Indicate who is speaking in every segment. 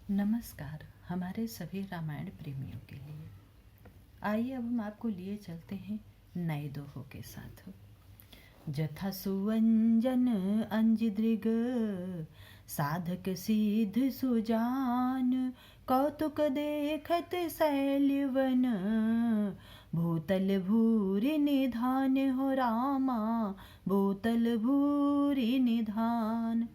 Speaker 1: नमस्कार हमारे सभी रामायण प्रेमियों के लिए। आइए अब हम आपको लिए चलते हैं नए दोहों के साथ। जथा सुवंजन अंजदृग साधक सिद्ध सुजान कौतुक देखत शैल्यवन भूतल भूरि निधान हो रामा भूतल भूरि निधान।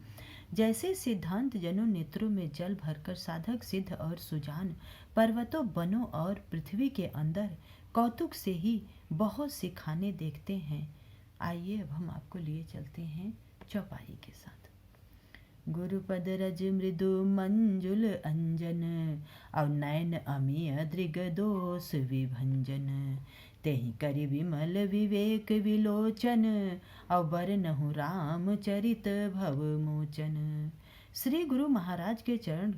Speaker 1: जैसे सिद्धांत जनों नेत्रों में जल भरकर साधक सिद्ध और सुजान पर्वतों वनों और पृथ्वी के अंदर कौतुक से ही बहुत सी खाने देखते हैं। आइए अब हम आपको लिए चलते हैं चौपाई के साथ। गुरुपद रज मृदु मंजुल अंजन और नयन अमीय दृग दोष विभंजन तेहि करि विमल विवेक विलोचन और बरनहु राम चरित भव मोचन। श्री गुरु महाराज के चरण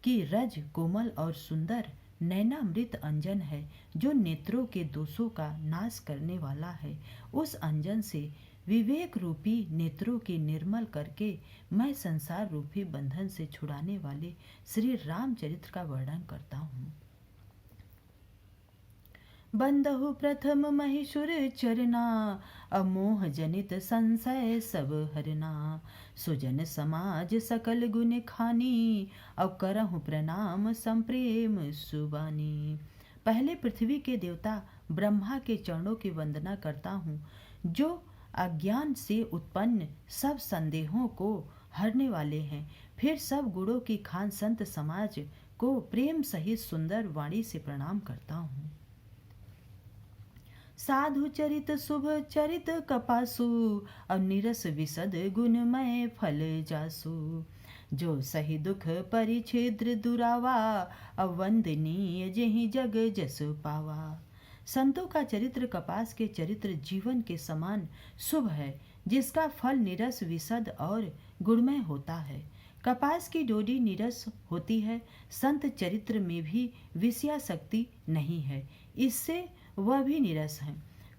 Speaker 1: की रज कोमल और सुंदर नैनामृत अंजन है जो नेत्रों के दोषों का नाश करने वाला है। उस अंजन से विवेक रूपी नेत्रों की निर्मल करके मैं संसार रूपी बंधन से छुड़ाने वाले श्री रामचरित्र का वर्णन करता हूँ। बंदहु प्रथम महिषुर चरना अमोह जनित संशय सब हरना सुजन समाज सकल गुण खानी अब करहु प्रणाम संप्रेम सुबानी। पहले पृथ्वी के देवता ब्रह्मा के चरणों की वंदना करता हूँ जो अज्ञान से उत्पन्न सब संदेहों को हरने वाले हैं। फिर सब गुणों की खान संत समाज को प्रेम सहित सुंदर वाणी से प्रणाम करता हूँ। साधु चरित शुभ चरित कपासु अब निरस विशद गुणमय फल जासु जो सही दुख परिछेद्र दुरावा अब वंदनीय जेहि जग जस पावा। संतों का चरित्र कपास के चरित्र जीवन के समान शुभ है जिसका फल निरस विशद और गुणमय होता है। कपास की डोरी निरस होती है, संत चरित्र में भी विषयासक्ति नहीं है, इससे वह भी निरस है।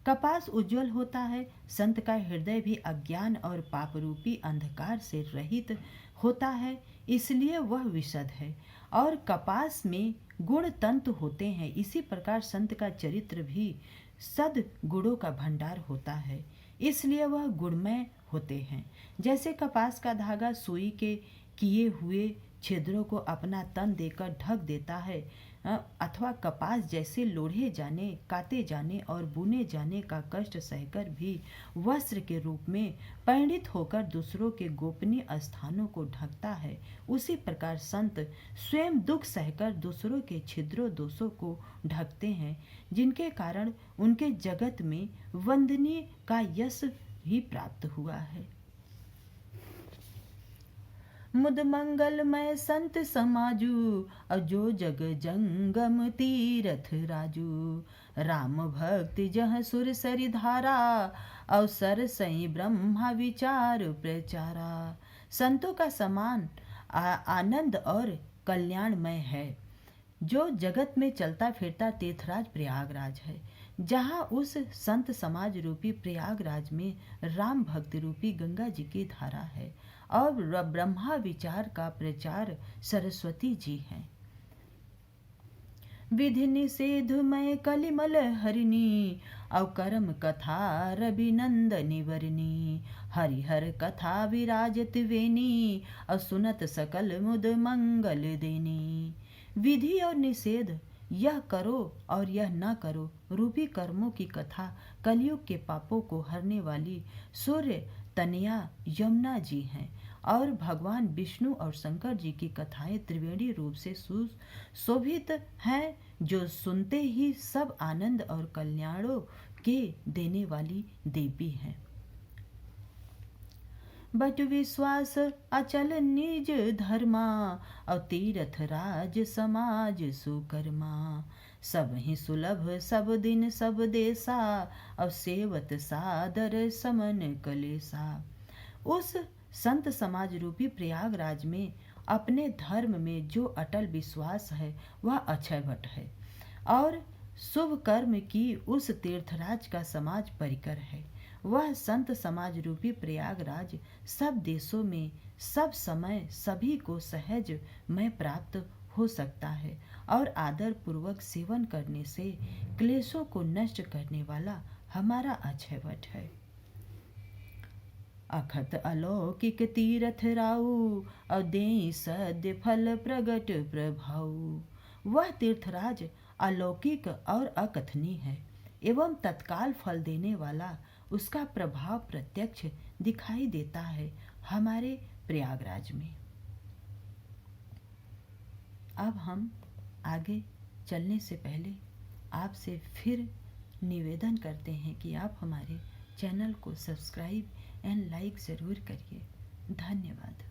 Speaker 1: कपास उज्जवल होता है, संत का हृदय भी अज्ञान और पाप रूपी अंधकार से रहित होता है, इसलिए वह विशद है। और कपास में गुण तंतु होते हैं, इसी प्रकार संत का चरित्र भी सद गुणों का भंडार होता है, इसलिए वह गुणमय होते हैं। जैसे कपास का धागा सुई के किए हुए छिद्रों को अपना तन देकर ढक देता है, अथवा कपास जैसे लोढ़े जाने, काते जाने और बुने जाने का कष्ट सहकर भी वस्त्र के रूप में परिणित होकर दूसरों के गोपनीय स्थानों को ढकता है, उसी प्रकार संत स्वयं दुख सहकर दूसरों के छिद्रों दोषों को ढकते हैं, जिनके कारण उनके जगत में वंदनीय का यश ही प्राप्त हुआ है। मुद मंगलमय संत समाजू अजो जग जंगम तीरथ राजू राम भक्ति जह सुर सरि धारा अवसर सई ब्रह्मा विचार प्रचारा। संतों का समान आनंद और कल्याणमय है जो जगत में चलता फिरता तीर्थराज प्रयागराज है, जहाँ उस संत समाज रूपी प्रयागराज में राम भक्ति रूपी गंगा जी की धारा है और ब्रह्मा विचार का प्रचार सरस्वती जी हैं। विधि निषेधमय कलिमल हरिणी अवकर्म कथा रविनंदनी वरनी हरिहर कथा विराजत वेनी और सुनत सकल मुद मंगल देनी। विधि और निषेध, यह करो और यह न करो रूपी कर्मों की कथा कलयुग के पापों को हरने वाली सूर्य तनया यमुना जी हैं और भगवान विष्णु और शंकर जी की कथाएं त्रिवेणी रूप से सुशोभित हैं जो सुनते ही सब आनंद और कल्याणों के देने वाली देवी हैं। बट विश्वास अचल निज धर्मा और तीर्थ राज समाज सुकर्मा सब ही सुलभ सब दिन सब देसा और सेवत सादर समन कलेसा। उस संत समाज रूपी प्रयागराज में अपने धर्म में जो अटल विश्वास है वह अक्षय वट है और शुभ कर्म की उस तीर्थराज का समाज परिकर है। वह संत समाज रूपी प्रयागराज सब देशों में सब समय सभी को सहज में प्राप्त हो सकता है और आदर पूर्वक सेवन करने से क्लेशों को नष्ट करने वाला हमारा अक्षय वट है। अखत अलौकिक तीरथ राउ अवदेई सद्य फल प्रगट प्रभाऊ। वह तीर्थराज अलौकिक और अकथनीय है एवं तत्काल फल देने वाला, उसका प्रभाव प्रत्यक्ष दिखाई देता है हमारे प्रयागराज में। अब हम आगे चलने से पहले आपसे फिर निवेदन करते हैं कि आप हमारे चैनल को सब्सक्राइब एंड लाइक ज़रूर करिए। धन्यवाद।